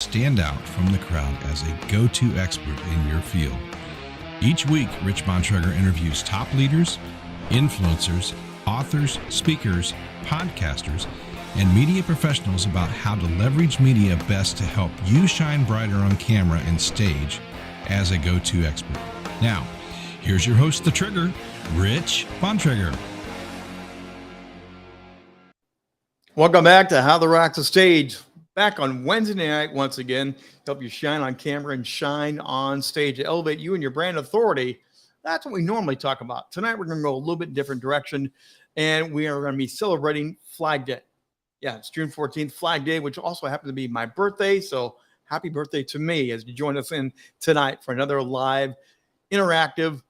Stand out from the crowd as a go-to expert in your field. Each week, Rich Bontrager interviews top leaders, influencers, authors, speakers, podcasters, and media professionals about how to leverage media best to help you shine brighter on camera and stage as a go-to expert. Now, here's your host, The Trigger, Rich Bontrager. Welcome back to How to Rock the Stage. Back on Wednesday night once again, help you shine on camera and shine on stage to elevate you and your brand authority. That's what we normally talk about. Tonight, we're going to go a little bit different direction, and we are going to be celebrating Flag Day. Yeah, it's June 14th, Flag Day, which also happens to be my birthday. So happy birthday to me as you join us in tonight for another live, interactive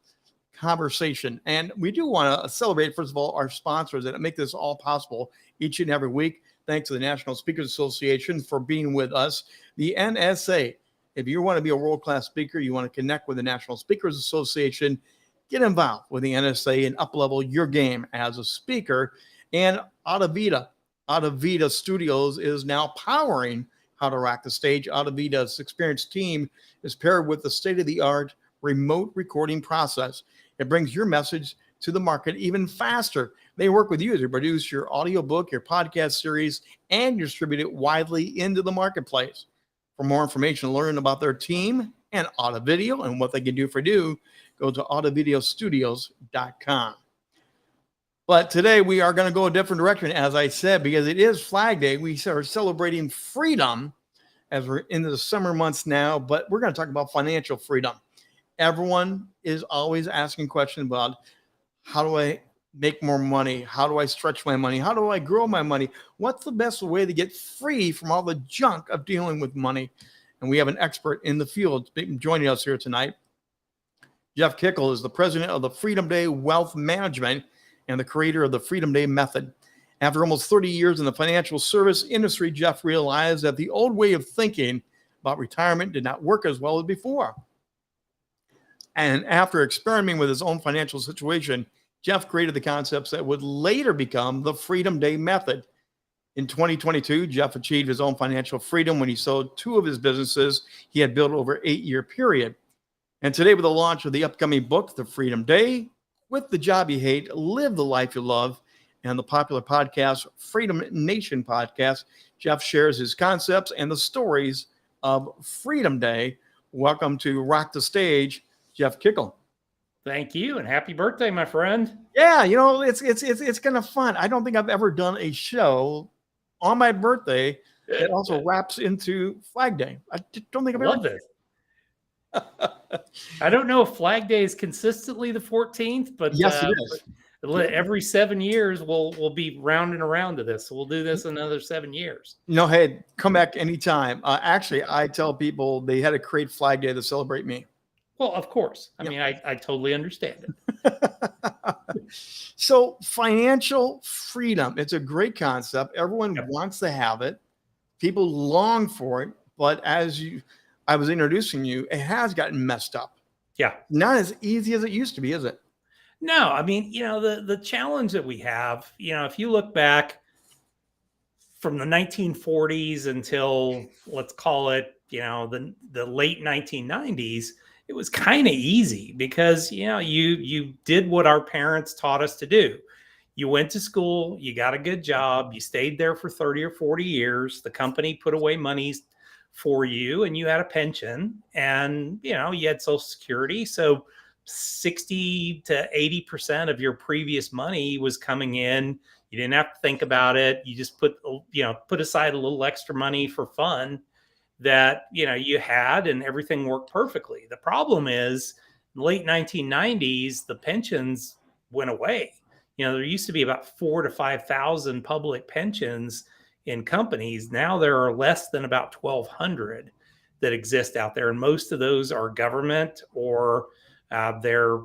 conversation. And we do want to celebrate, first of all, our sponsors that make this all possible each and every week. Thanks to the National Speakers Association for being with us. The NSA, if you want to be a world-class speaker, you want to connect with the National Speakers Association, get involved with the NSA and up-level your game as a speaker. And Audavita Studios is now powering How to Rock the Stage. Audavita's experienced team is paired with the state-of-the-art remote recording process. It brings your message to the market even faster. They work with you to produce your audiobook, your podcast series, and distribute it widely into the marketplace. For more information, learn about their team and Audio and what they can do for you, go to audiovideostudios.com. But today we are going to go a different direction, as I said, because it is Flag Day. We are celebrating freedom as we're into the summer months now, but we're going to talk about financial freedom. Everyone is always asking questions about how do I make more money? How do I stretch my money? How do I grow my money? What's the best way to get free from all the junk of dealing with money? And we have an expert in the field joining us here tonight. Jeff Kikel is the president of the Freedom Day Wealth Management and the creator of the Freedom Day Method. After almost 30 years in the financial service industry, Jeff realized that the old way of thinking about retirement did not work as well as before. And after experimenting with his own financial situation, Jeff created the concepts that would later become the Freedom Day Method. In 2022, Jeff achieved his own financial freedom when he sold two of his businesses he had built over an 8-year period. And today, with the launch of the upcoming book, The Freedom Day, Quit the Job You Hate, Live the Life You Love, and the popular podcast, Freedom Nation Podcast, Jeff shares his concepts and the stories of Freedom Day. Welcome to Rock the Stage, Jeff Kikel. Thank you, and happy birthday, my friend. Yeah, you know, it's kind of fun. I don't think I've ever done a show on my birthday that also wraps into Flag Day. I don't think I've Love ever. it. I don't know if Flag Day is consistently the 14th, but Yes, it is. Every 7 years we'll be rounding around to this. So we'll do this another 7 years. No, hey, come back anytime. Actually, I tell people they had to create Flag Day to celebrate me. Well, of course. I mean, I totally understand it. So financial freedom, it's a great concept. Everyone wants to have it. People long for it. But as I was introducing you, it has gotten messed up. Yeah. Not as easy as it used to be, is it? No, I mean, the challenge that we have, if you look back from the 1940s until, let's call it, the late 1990s, it was kind of easy because, you did what our parents taught us to do. You went to school, you got a good job, you stayed there for 30 or 40 years. The company put away monies for you and you had a pension and, you had Social Security. So 60 to 80% of your previous money was coming in. You didn't have to think about it. You just put aside a little extra money for fun that, you had, and everything worked perfectly. The problem is in the late 1990s, the pensions went away. There used to be about 4,000 to 5,000 public pensions in companies. Now there are less than about 1,200 that exist out there. And most of those are government or they're,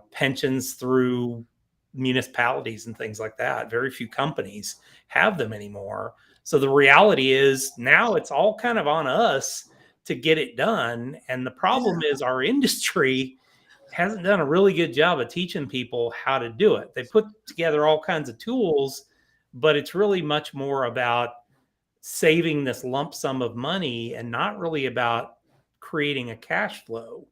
pensions through municipalities and things like that. Very few companies have them anymore. So the reality is now it's all kind of on us to get it done. And the problem is our industry hasn't done a really good job of teaching people how to do it. They put together all kinds of tools, but it's really much more about saving this lump sum of money and not really about creating a cash flow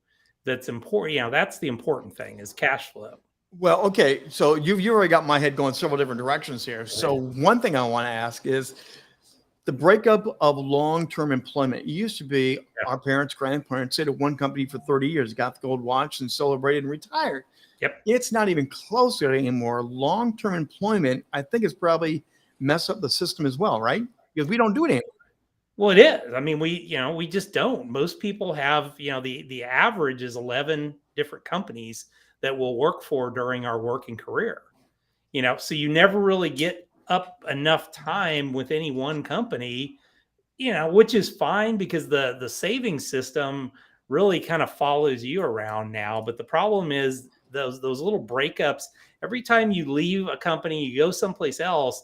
that's important. That's the important thing, is cash flow. Well, okay. So you already got my head going several different directions here. So one thing I want to ask is the breakup of long-term employment. It used to be our parents, grandparents stayed at one company for 30 years, got the gold watch and celebrated and retired. Yep. It's not even close to it anymore. Long-term employment, I think, is probably mess up the system as well, right? Because we don't do it anymore. Well, it is. I mean, we just don't. Most people have, the average is 11 different companies that we'll work for during our working career. So you never really get up enough time with any one company, which is fine because the savings system really kind of follows you around now. But the problem is those little breakups. Every time you leave a company, you go someplace else,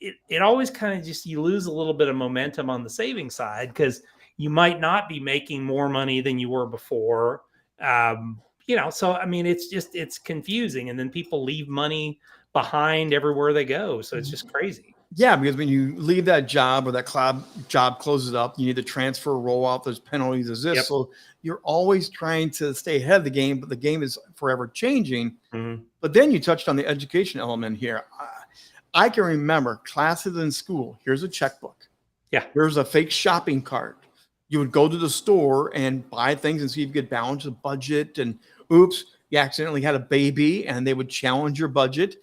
it always kind of just, you lose a little bit of momentum on the saving side because you might not be making more money than you were before. So I mean, it's confusing, and then people leave money behind everywhere they go. So it's just crazy. Yeah, because when you leave that job or that job closes up, you need to transfer, roll out, there's penalties, there's this. Yep. So you're always trying to stay ahead of the game, but the game is forever changing. Mm-hmm. But then you touched on the education element here. I can remember classes in school. Here's a checkbook. Yeah. Here's a fake shopping cart. You would go to the store and buy things and see if you could balance the budget. And oops, you accidentally had a baby, and they would challenge your budget.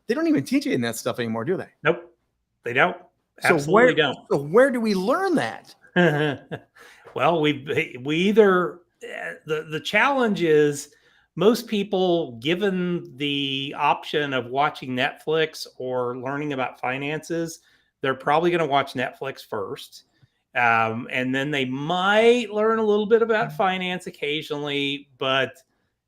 They don't even teach you in that stuff anymore, do they? Nope, they don't. Absolutely don't. So where do we learn that? Well, we either the challenge is most people, given the option of watching Netflix or learning about finances, they're probably going to watch Netflix first. And then they might learn a little bit about finance occasionally, but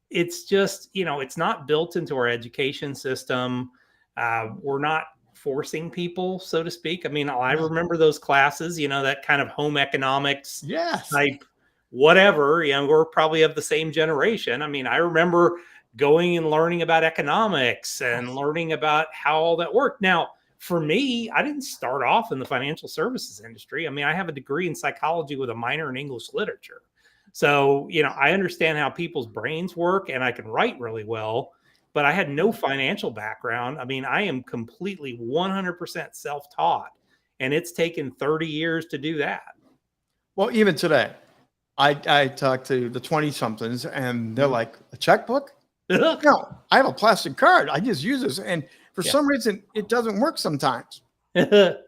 it's just, it's not built into our education system. We're not forcing people, so to speak. I mean, I remember those classes, that kind of home economics type whatever, we're probably of the same generation. I mean, I remember going and learning about economics and learning about how all that worked. Now, for me, I didn't start off in the financial services industry. I mean, I have a degree in psychology with a minor in English literature. So, I understand how people's brains work, and I can write really well, but I had no financial background. I mean, I am completely 100% self-taught, and it's taken 30 years to do that. Well, even today, I talk to the 20-somethings, and they're like, a checkbook? No, I have a plastic card. I just use this. And for some reason, it doesn't work sometimes. Okay.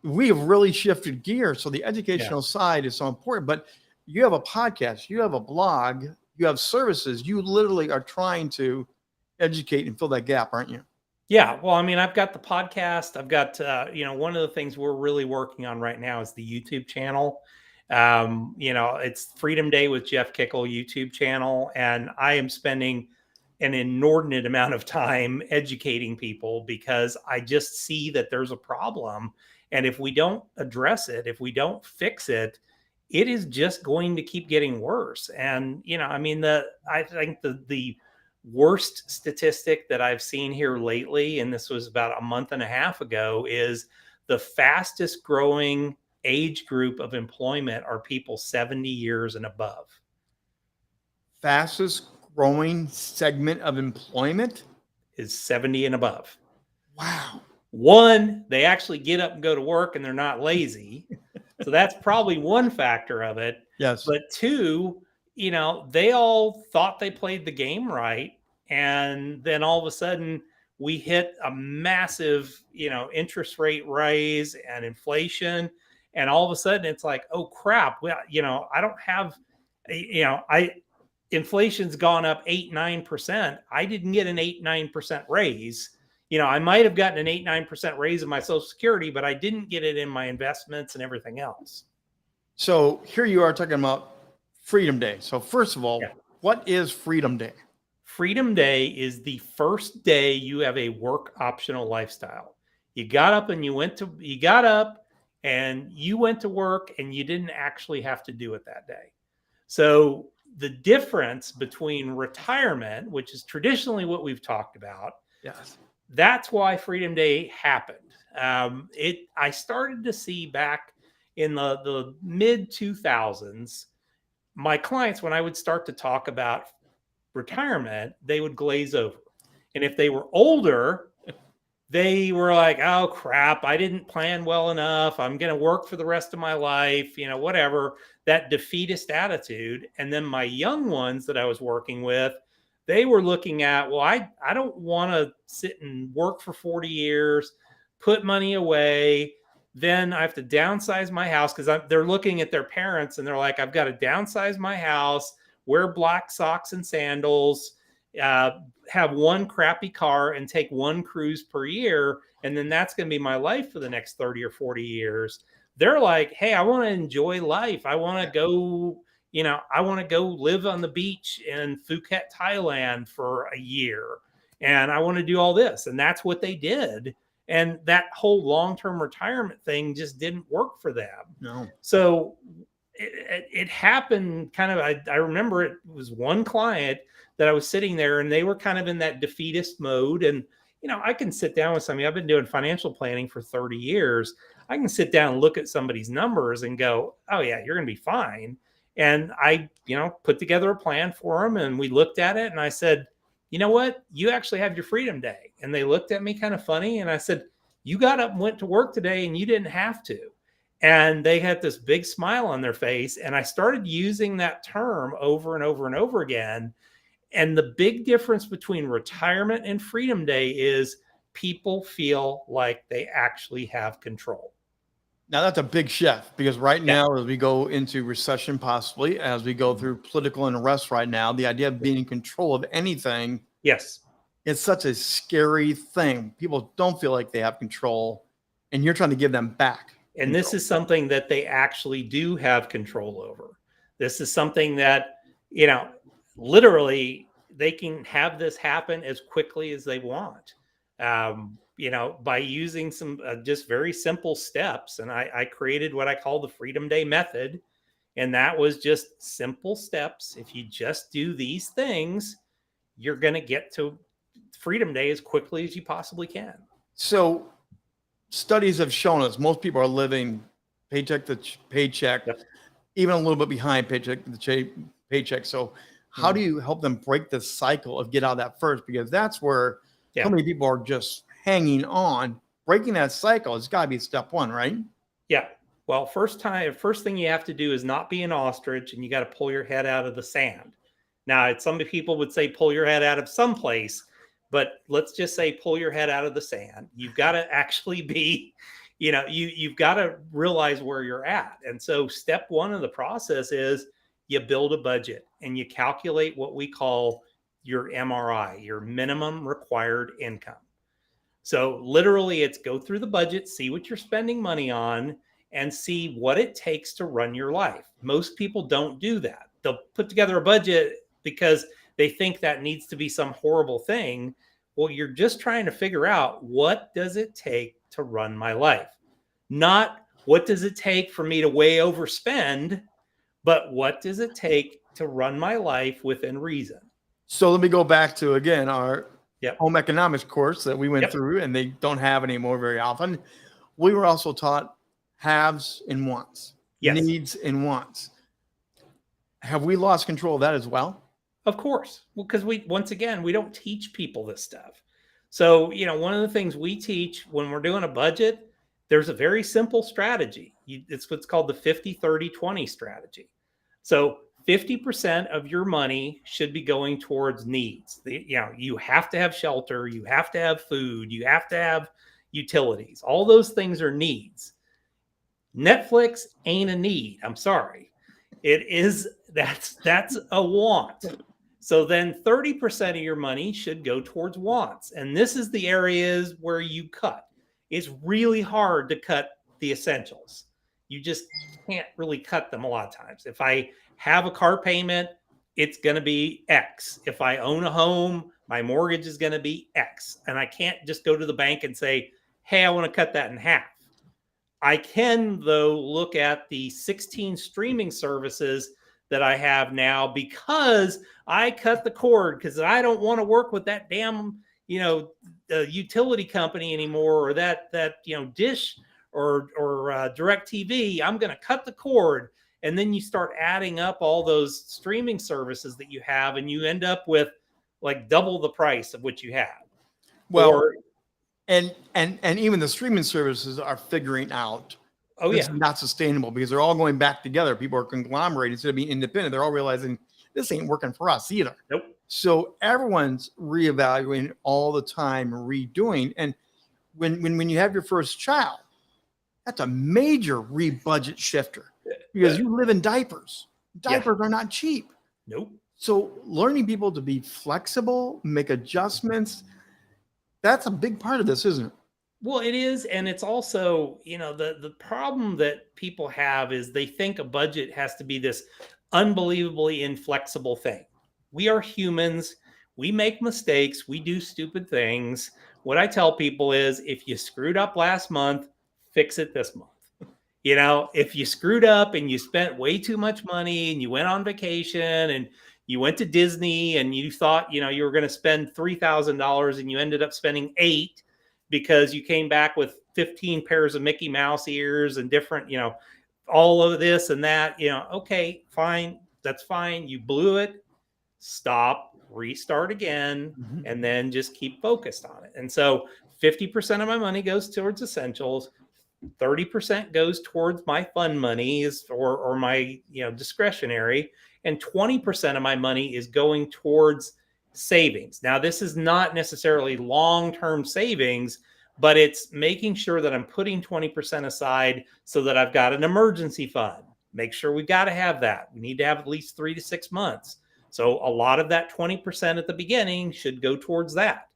We have really shifted gears. So the educational side is so important. But you have a podcast, you have a blog, you have services. You literally are trying to educate and fill that gap, aren't you? Yeah. Well, I mean, I've got the podcast. I've got, one of the things we're really working on right now is the YouTube channel. It's Freedom Day with Jeff Kikel YouTube channel, and I am spending an inordinate amount of time educating people because I just see that there's a problem. And if we don't address it, if we don't fix it, it is just going to keep getting worse. And, I think the worst statistic that I've seen here lately, and this was about a month and a half ago, is the fastest growing age group of employment are people 70 years and above. Fastest growing segment of employment is 70 and above. Wow. One, they actually get up and go to work and they're not lazy. So that's probably one factor of it. Yes. But two, they all thought they played the game right. And then all of a sudden we hit a massive, interest rate raise and inflation. And all of a sudden it's like, oh crap. Well, I don't have, inflation's gone up 8-9%. I didn't get an 8-9% raise. I might have gotten an 8-9% raise in my Social Security, but I didn't get it in my investments and everything else. So here you are talking about Freedom Day. So first of all, what is Freedom Day? Freedom Day is the first day you have a work optional lifestyle. You got up and you went to work and you didn't actually have to do it that day. So the difference between retirement, which is traditionally what we've talked about, yes, that's why Freedom Day happened. I started to see back in the mid 2000s, my clients, when I would start to talk about retirement, they would glaze over. And if they were older, they were like, oh crap, I didn't plan well enough. I'm going to work for the rest of my life, whatever, that defeatist attitude. And then my young ones that I was working with, they were looking at, well, I don't want to sit and work for 40 years, put money away. Then I have to downsize my house because they're looking at their parents and they're like, I've got to downsize my house, wear black socks and sandals, have one crappy car and take one cruise per year. And then that's going to be my life for the next 30 or 40 years. They're like, hey, I want to enjoy life. I want to go, I want to go live on the beach in Phuket, Thailand for a year. And I want to do all this. And that's what they did. And that whole long-term retirement thing just didn't work for them. No. So it happened kind of, I remember it was one client that I was sitting there and they were kind of in that defeatist mode. And, I can sit down with somebody. I've been doing financial planning for 30 years. I can sit down and look at somebody's numbers and go, oh yeah, you're going to be fine. And I, put together a plan for them and we looked at it and I said, you know what? You actually have your freedom day. And they looked at me kind of funny. And I said, you got up and went to work today and you didn't have to. And they had this big smile on their face. And I started using that term over and over and over again. And the big difference between retirement and freedom day is people feel like they actually have control. Now that's a big shift because right now, as we go into recession, possibly as we go through political unrest right now, the idea of being in control of anything, yes, it's such a scary thing. People don't feel like they have control, and you're trying to give them back. And this is something that they actually do have control over. This is something that, literally they can have this happen as quickly as they want. By using some just very simple steps. And I created what I call the Freedom Day method. And that was just simple steps. If you just do these things, you're going to get to Freedom Day as quickly as you possibly can. So studies have shown us most people are living paycheck to paycheck, even a little bit behind paycheck to paycheck. So how do you help them break the cycle of get out of that first? Because that's where so many people are just hanging on. Breaking that cycle has got to be step one, right? Yeah. Well, first thing you have to do is not be an ostrich, and you got to pull your head out of the sand. Now, some people would say pull your head out of someplace, but let's just say pull your head out of the sand. You've got to actually be, you've got to realize where you're at. And so step one of the process is you build a budget and you calculate what we call your MRI, your minimum required income. So literally it's go through the budget, see what you're spending money on, and see what it takes to run your life. Most people don't do that. They'll put together a budget because they think that needs to be some horrible thing. Well, you're just trying to figure out, what does it take to run my life? Not what does it take for me to way overspend, but what does it take to run my life within reason? So let me go back to, again, our home economics course that we went through, and they don't have anymore very often. We were also taught haves and wants, needs and wants. Have we lost control of that as well? Of course. Well, because we don't teach people this stuff. So, one of the things we teach when we're doing a budget, there's a very simple strategy. It's what's called the 50-30-20 strategy. So 50% of your money should be going towards needs. You have to have shelter, you have to have food, you have to have utilities. All those things are needs. Netflix ain't a need. I'm sorry. That's a want. So then 30% of your money should go towards wants. And this is the areas where you cut. It's really hard to cut the essentials. You just can't really cut them a lot of times. If I have a car payment, it's going to be X. If I own a home, my mortgage is going to be X. And I can't just go to the bank and say, hey, I want to cut that in half. I can, though, look at the 16 streaming services that I have now because I cut the cord because I don't want to work with that damn, utility company anymore, or that Dish or Direct TV. I'm going to cut the cord. And then you start adding up all those streaming services that you have, and you end up with like double the price of what you had. Well, and even the streaming services are figuring out this is not sustainable because they're all going back together. People are conglomerating instead of being independent. They're all realizing this ain't working for us either. Nope. So everyone's reevaluating all the time, redoing. And when you have your first child, that's a major budget shifter because you live in diapers. Diapers are not cheap. Nope. So learning people to be flexible, make adjustments, that's a big part of this, isn't it? Well, it is. And it's also, the problem that people have is they think a budget has to be this unbelievably inflexible thing. We are humans. We make mistakes. We do stupid things. What I tell people is if you screwed up last month, fix it this month. If you screwed up and you spent way too much money and you went on vacation and you went to Disney and you thought, you were going to spend $3,000 and you ended up spending $8,000 because you came back with 15 pairs of Mickey Mouse ears and different, all of this and that, okay, fine. That's fine. You blew it. Stop, restart again, and then just keep focused on it. And so 50% of my money goes towards essentials. 30% goes towards my fun money or my discretionary, and 20% of my money is going towards savings. Now, this is not necessarily long-term savings, but it's making sure that I'm putting 20% aside so that I've got an emergency fund. Make sure we got to have that. We need to have at least 3 to 6 months. So a lot of that 20% at the beginning should go towards that.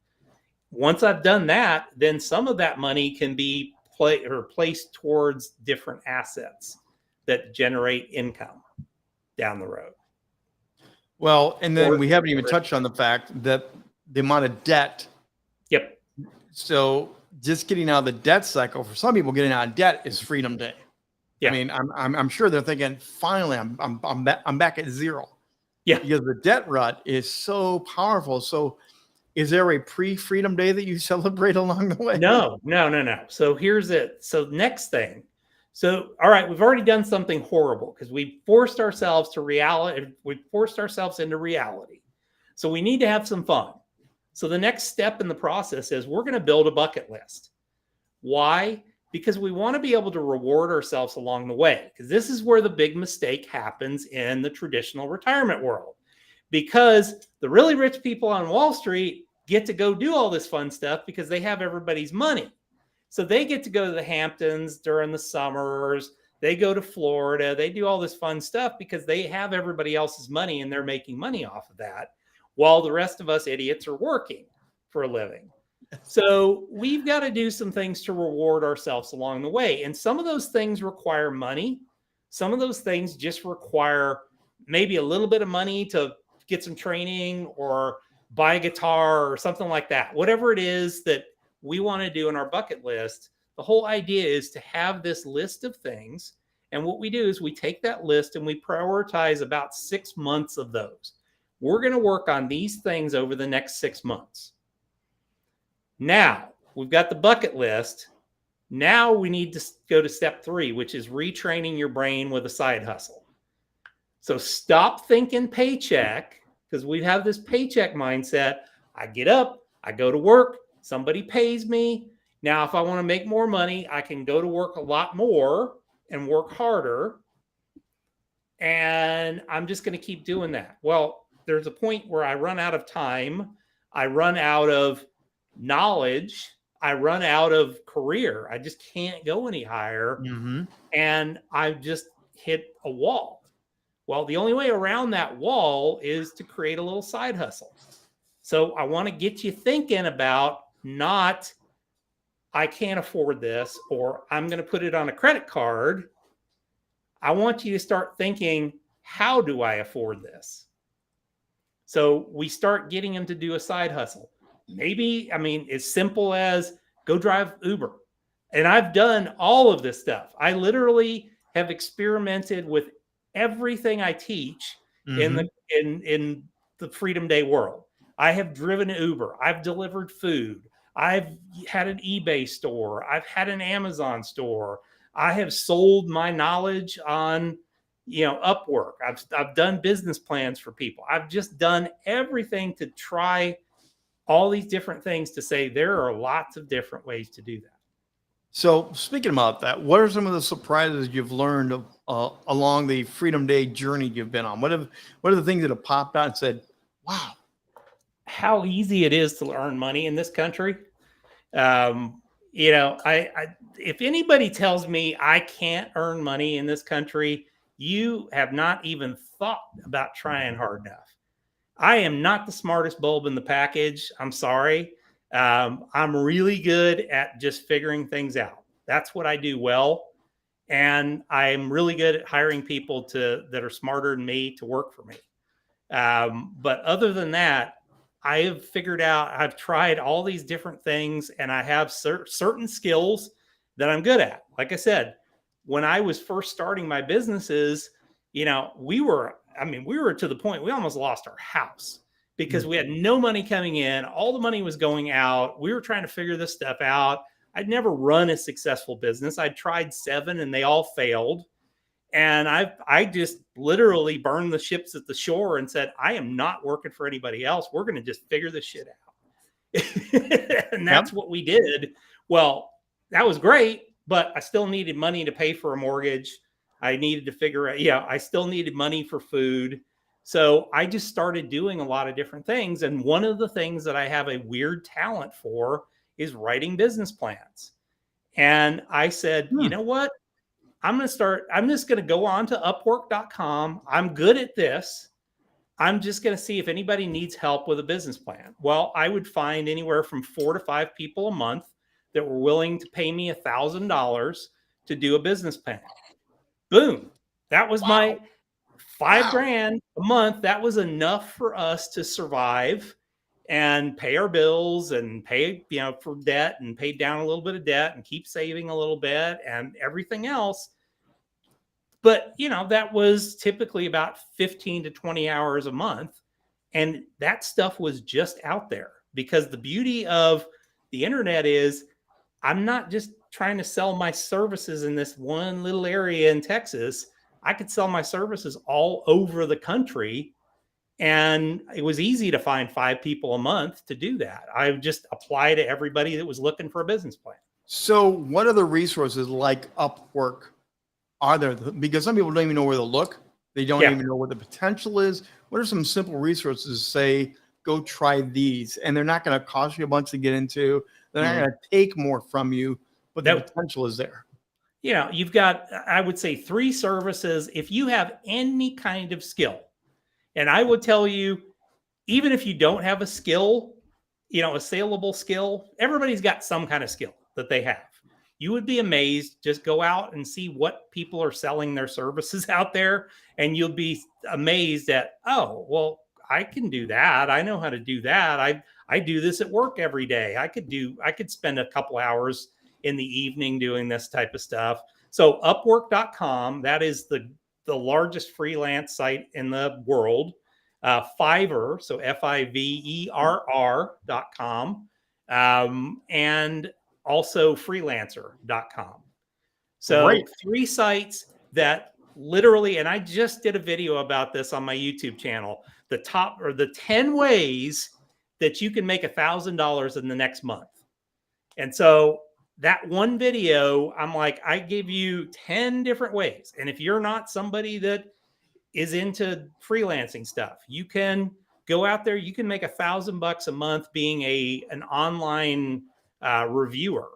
Once I've done that, then some of that money can be placed towards different assets that generate income down the road. Well, and then we haven't even touched on the fact that the amount of debt. Yep. So just getting out of the debt cycle, for some people, getting out of debt is Freedom Day. Yeah. I mean, I'm sure they're thinking, finally, I'm back at zero. Yeah. Because the debt rut is so powerful. So is there a pre-Freedom Day that you celebrate along the way? No. So here's it. So next thing. So, all right, we've already done something horrible because we forced ourselves to reality. We forced ourselves into reality. So we need to have some fun. So the next step in the process is we're going to build a bucket list. Why? Because we want to be able to reward ourselves along the way. Because this is where the big mistake happens in the traditional retirement world. Because the really rich people on Wall Street get to go do all this fun stuff because they have everybody's money. So they get to go to the Hamptons during the summers. They go to Florida. They do all this fun stuff because they have everybody else's money and they're making money off of that, while the rest of us idiots are working for a living. So we've got to do some things to reward ourselves along the way. And some of those things require money. Some of those things just require maybe a little bit of money to get some training or buy a guitar or something like that. Whatever it is that we want to do in our bucket list, the whole idea is to have this list of things. And what we do is we take that list and we prioritize about 6 months of those. We're going to work on these things over the next 6 months. Now, we've got the bucket list. Now we need to go to step 3, which is retraining your brain with a side hustle. So stop thinking paycheck, because we have this paycheck mindset. I get up, I go to work, somebody pays me. Now, if I want to make more money, I can go to work a lot more and work harder. And I'm just going to keep doing that. Well, there's a point where I run out of time. I run out of knowledge. I run out of career. I just can't go any higher. Mm-hmm. And I just hit a wall. Well, the only way around that wall is to create a little side hustle. So I want to get you thinking about not, I can't afford this, or I'm going to put it on a credit card. I want you to start thinking, how do I afford this? So we start getting them to do a side hustle. Maybe, as simple as go drive Uber. And I've done all of this stuff. I literally have experimented with everything I teach in the Freedom Day world. I have driven Uber. I've delivered food. I've had an eBay store. I've had an Amazon store. I have sold my knowledge on, Upwork. I've done business plans for people. I've just done everything to try all these different things to say there are lots of different ways to do that. So speaking about that, what are some of the surprises you've learned along the Freedom Day journey you've been on? What are the things that have popped out and said, wow? How easy it is to earn money in this country. If anybody tells me I can't earn money in this country, you have not even thought about trying hard enough. I am not the smartest bulb in the package. I'm sorry. I'm really good at just figuring things out. That's what I do well. And I'm really good at hiring people that are smarter than me to work for me. But other than that, I have figured out, I've tried all these different things, and I have certain skills that I'm good at. Like I said, when I was first starting my businesses, we were to the point we almost lost our house because we had no money coming in. All the money was going out. We were trying to figure this stuff out. I'd never run a successful business. I'd tried 7 and they all failed. And I just literally burned the ships at the shore and said, I am not working for anybody else. We're going to just figure this shit out. And that's what we did. Well, that was great, but I still needed money to pay for a mortgage. I needed to figure out, I still needed money for food. So I just started doing a lot of different things. And one of the things that I have a weird talent for is writing business plans. And I said, you know what? I'm just going to go on to upwork.com. I'm good at this. I'm just going to see if anybody needs help with a business plan. Well, I would find anywhere from 4 to 5 people a month that were willing to pay me $1,000 to do a business plan. Boom. That was my $5,000 a month. That was enough for us to survive and pay our bills and pay, for debt and pay down a little bit of debt and keep saving a little bit and everything else. But, that was typically about 15 to 20 hours a month. And that stuff was just out there because the beauty of the internet is I'm not just trying to sell my services in this one little area in Texas. I could sell my services all over the country. And it was easy to find 5 people a month to do that. I would just apply to everybody that was looking for a business plan. So what other resources like Upwork are there? Because some people don't even know where to look. They don't even know what the potential is. What are some simple resources to say, go try these? And they're not going to cost you a bunch to get into. They're not going to take more from you, but the potential is there. You've got, I would say, 3 services. If you have any kind of skill, and I would tell you, even if you don't have a skill, a saleable skill, everybody's got some kind of skill that they have. You would be amazed. Just go out and see what people are selling their services out there. And you'll be amazed at, oh, well, I can do that. I know how to do that. I do this at work every day. I could spend a couple hours in the evening doing this type of stuff. So upwork.com, that is the largest freelance site in the world. Fiverr, so FIVERR.com, and also freelancer.com. So 3 sites that literally, and I just did a video about this on my YouTube channel, the 10 ways that you can make $1,000 in the next month. And so that one video, I'm like, I give you 10 different ways. And if you're not somebody that is into freelancing stuff, you can go out there, you can make $1,000 a month being an online reviewer.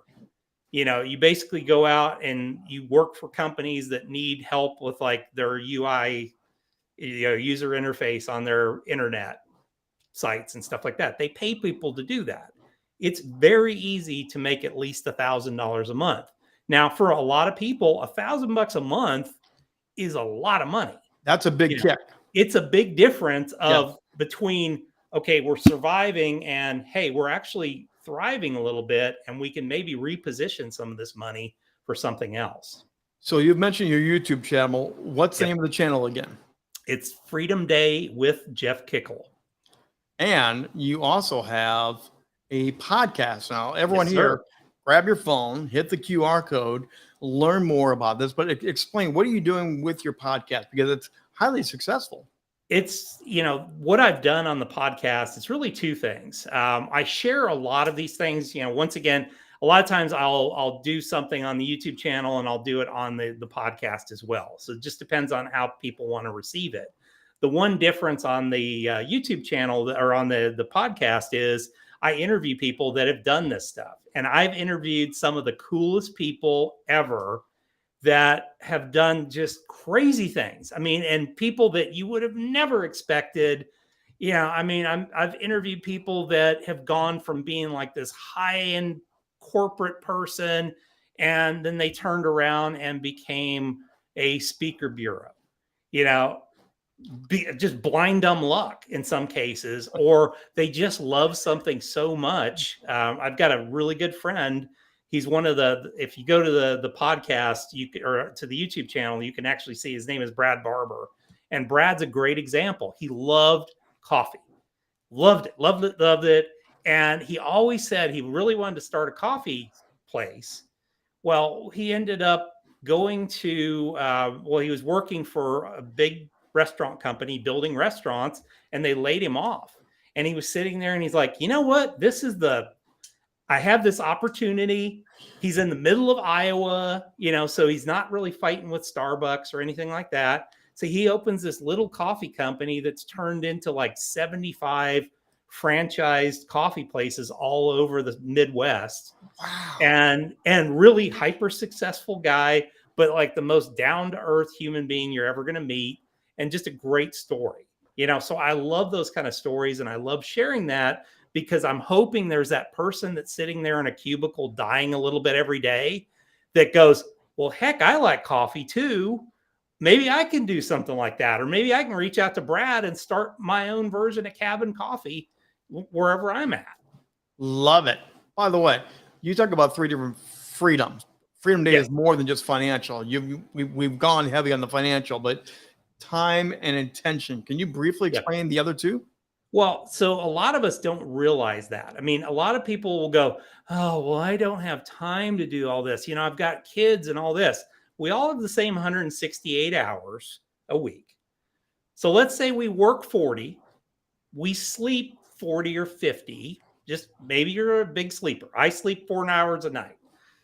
You basically go out and you work for companies that need help with like their UI, user interface on their internet sites and stuff like that. They pay people to do that. It's very easy to make at least $1,000 a month. Now, for a lot of people, $1,000 a month is a lot of money. That's a big kick. It's a big difference between, okay, we're surviving and, hey, we're actually thriving a little bit and we can maybe reposition some of this money for something else. So you've mentioned your YouTube channel. What's the name of the channel again? It's Freedom Day with Jeff Kikel. And you also have a podcast. Now, everyone Yes, here, sir. grab your phone, hit the QR code, learn more about this. But explain, what are you doing with your podcast? Because it's highly successful. It's, what I've done on the podcast, it's really two things. I share a lot of these things, once again, a lot of times I'll do something on the YouTube channel and I'll do it on the podcast as well. So it just depends on how people want to receive it. The one difference on the YouTube channel or on the podcast is I interview people that have done this stuff. And I've interviewed some of the coolest people ever that have done just crazy things. I mean, and people that you would have never expected. I've interviewed people that have gone from being like this high-end corporate person, and then they turned around and became a speaker bureau. You know, just blind dumb luck in some cases, or they just love something so much. I've got a really good friend. He's one of if you go to the podcast, or to the YouTube channel, you can actually see his name is Brad Barber. And Brad's a great example. He loved coffee, loved it. And he always said he really wanted to start a coffee place. Well, he ended up going to, he was working for a big restaurant company building restaurants, and they laid him off. And he was sitting there and he's like, you know what? I have this opportunity. He's in the middle of Iowa, so he's not really fighting with Starbucks or anything like that. So he opens this little coffee company that's turned into like 75 franchised coffee places all over the Midwest. Wow. And really hyper successful guy, but like the most down to earth human being you're ever going to meet, and just a great story. So I love those kind of stories, and I love sharing that, because I'm hoping there's that person that's sitting there in a cubicle dying a little bit every day that goes, well, heck, I like coffee too. Maybe I can do something like that. Or maybe I can reach out to Brad and start my own version of Cabin Coffee wherever I'm at. Love it. By the way, you talk about 3 different freedoms. Freedom Day is more than just financial. We've gone heavy on the financial, but time and intention. Can you briefly explain the other two? Well, so a lot of us don't realize that. I mean, a lot of people will go, oh, well, I don't have time to do all this. I've got kids and all this. We all have the same 168 hours a week. So let's say we work 40, we sleep 40 or 50. Just maybe you're a big sleeper. I sleep 4 hours a night.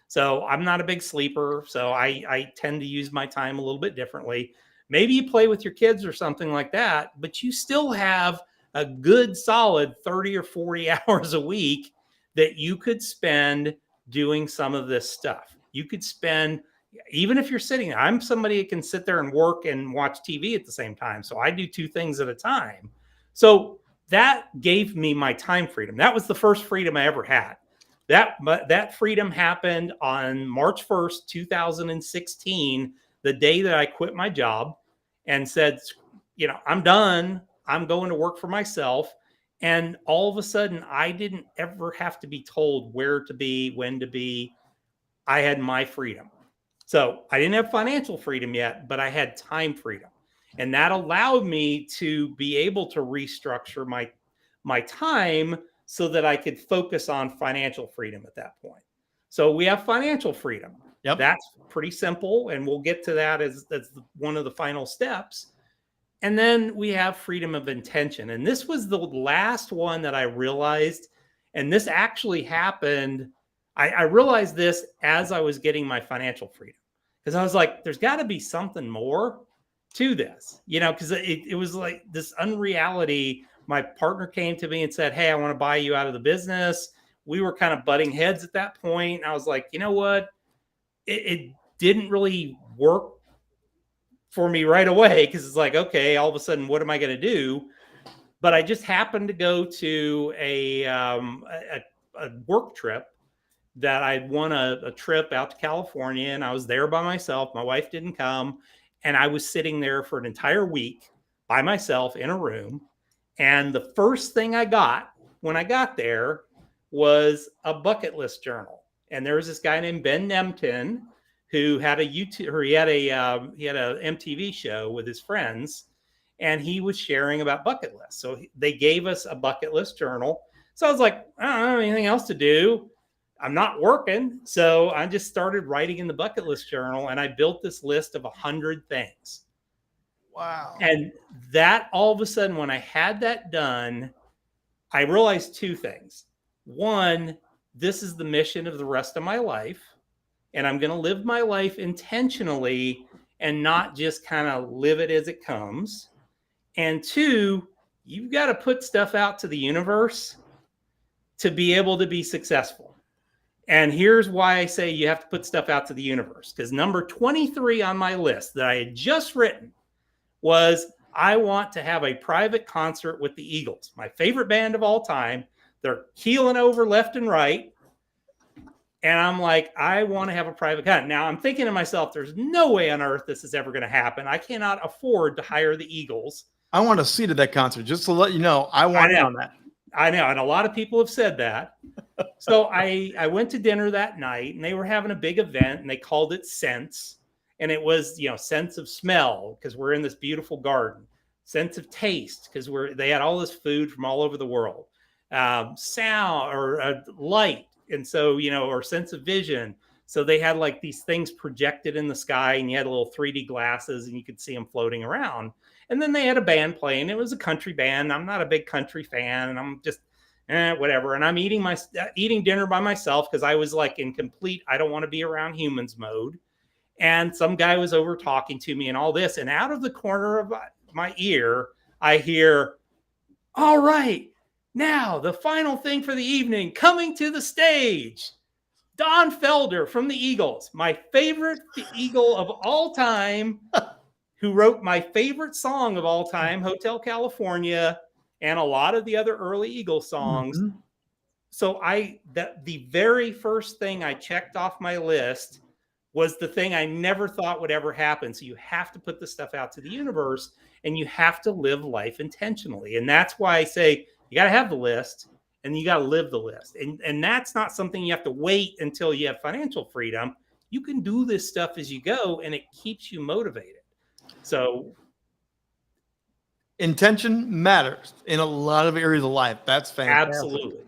So I'm not a big sleeper. So I tend to use my time a little bit differently. Maybe you play with your kids or something like that, but you still have a good solid 30 or 40 hours a week that you could spend doing some of this stuff. You could spend, even if you're sitting, I'm somebody that can sit there and work and watch TV at the same time. So I do 2 things at a time. So that gave me my time freedom. That was the first freedom I ever had. That freedom happened on March 1st, 2016, the day that I quit my job and said, I'm done. I'm going to work for myself. And all of a sudden, I didn't ever have to be told where to be, when to be. I had my freedom. So I didn't have financial freedom yet, but I had time freedom. And that allowed me to be able to restructure my time so that I could focus on financial freedom at that point. So we have financial freedom. Yep. That's pretty simple. And we'll get to that as one of the final steps. And then we have freedom of intention. And this was the last one that I realized. And this actually happened. I realized this as I was getting my financial freedom, because I was like, there's got to be something more to this, because it was like this unreality. My partner came to me and said, hey, I want to buy you out of the business. We were kind of butting heads at that point. And I was like, you know what? It didn't really work for me right away, because it's like, okay, all of a sudden, what am I going to do? But I just happened to go to a work trip that I'd won a trip out to California, and I was there by myself. My wife didn't come, and I was sitting there for an entire week by myself in a room. And the first thing I got when I got there was a bucket list journal. And there was this guy named Ben Nemtin who had a YouTube, or he had a MTV show with his friends, and he was sharing about bucket lists. So they gave us a bucket list journal. So I was like, I don't have anything else to do. I'm not working. So I just started writing in the bucket list journal, and I built this list of 100 things. Wow. And that all of a sudden, when I had that done, I realized two things. One, this is the mission of the rest of my life, and I'm going to live my life intentionally and not just kind of live it as it comes. And two, you've got to put stuff out to the universe to be able to be successful. And here's why I say you have to put stuff out to the universe. Because number 23 on my list that I had just written was, I want to have a private concert with the Eagles, my favorite band of all time. They're keeling over left and right. And I'm like, I want to have a private concert. Now I'm thinking to myself, there's no way on earth this is ever going to happen. I cannot afford to hire the Eagles. I want a seat at that concert, just to let you know. I want in on that. I know. And a lot of people have said that. So I went to dinner that night, and they were having a big event, and they called it Sense. And it was, sense of smell, because we're in this beautiful garden. Sense of taste, because they had all this food from all over the world. Sound or light. And so, or sense of vision. So they had like these things projected in the sky, and you had little 3D glasses, and you could see them floating around. And then they had a band playing. It was a country band. I'm not a big country fan, and I'm just whatever. And I'm eating dinner by myself because I was like in complete, I don't want to be around humans mode. And some guy was over talking to me and all this. And out of the corner of my ear, I hear, all right, now the final thing for the evening, coming to the stage, Don Felder from the Eagles, my favorite Eagle of all time, who wrote my favorite song of all time, Hotel California, and a lot of the other early Eagles songs. Mm-hmm. So the very first thing I checked off my list was the thing I never thought would ever happen. So you have to put the stuff out to the universe, and you have to live life intentionally. And that's why I say you got to have the list, and you got to live the list. And that's not something you have to wait until you have financial freedom. You can do this stuff as you go, and it keeps you motivated. So intention matters in a lot of areas of life. That's fantastic. Absolutely.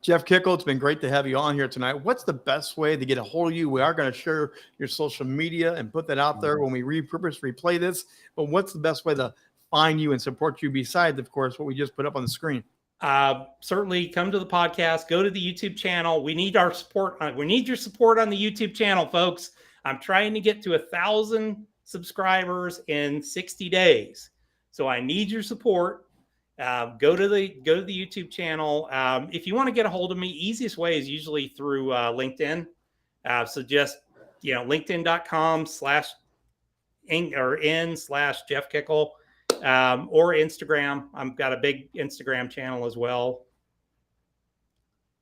Jeff Kikel, it's been great to have you on here tonight. What's the best way to get a hold of you? We are going to share your social media and put that out there when we replay this. But what's the best way to find you and support you besides, of course, what we just put up on the screen? Certainly come to the podcast, go to the YouTube channel. We need our support. We need your support on the YouTube channel, folks. I'm trying to get to 1,000 subscribers in 60 days. So I need your support. Go to the YouTube channel. If you want to get a hold of me, easiest way is usually through LinkedIn. So just, linkedin.com/Jeff Kikel, or Instagram. I've got a big Instagram channel as well.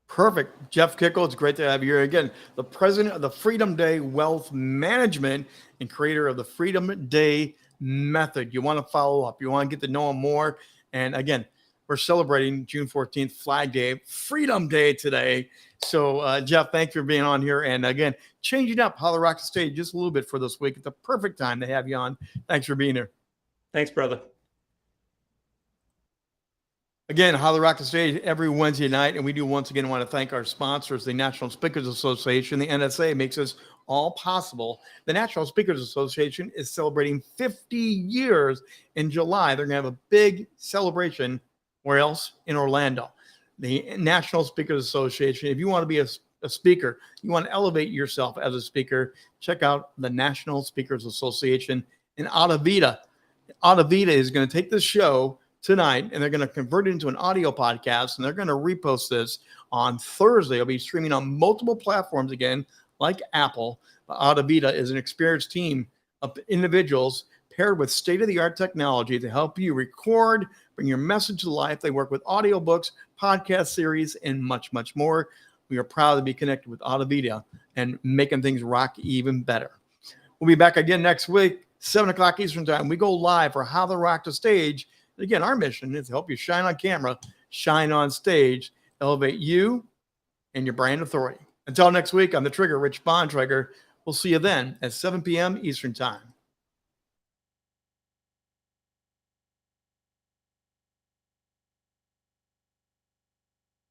Perfect. Jeff Kikel, it's great to have you here again. The president of the Freedom Day Wealth Management and creator of the Freedom Day Method. You want to follow up. You want to get to know him more. And again, we're celebrating June 14th, Flag Day, Freedom Day today. So, Jeff, thanks for being on here. And again, changing up how the Rock the Stage just a little bit for this week. It's the perfect time to have you on. Thanks for being here. Thanks, brother. Again, How to Rock the Stage every Wednesday night. And we do once again want to thank our sponsors, the National Speakers Association. The NSA makes this all possible. The National Speakers Association is celebrating 50 years in July. They're going to have a big celebration. Where else? In Orlando. The National Speakers Association. If you want to be a speaker, you want to elevate yourself as a speaker, check out the National Speakers Association in Adavita. Adavita is going to take this show tonight, and they're going to convert it into an audio podcast, and they're going to repost this on Thursday. It'll be streaming on multiple platforms again, like Apple. Adavita is an experienced team of individuals paired with state-of-the-art technology to help you record, bring your message to life. They work with audiobooks, podcast series, and much, much more. We are proud to be connected with Adavita and making things rock even better. We'll be back again next week, 7 o'clock Eastern Time. We go live for How to Rock the Stage. Again, our mission is to help you shine on camera, shine on stage, elevate you and your brand authority. Until next week, I'm the Trigger, Rich Bontrager. We'll see you then at 7 p.m. Eastern Time.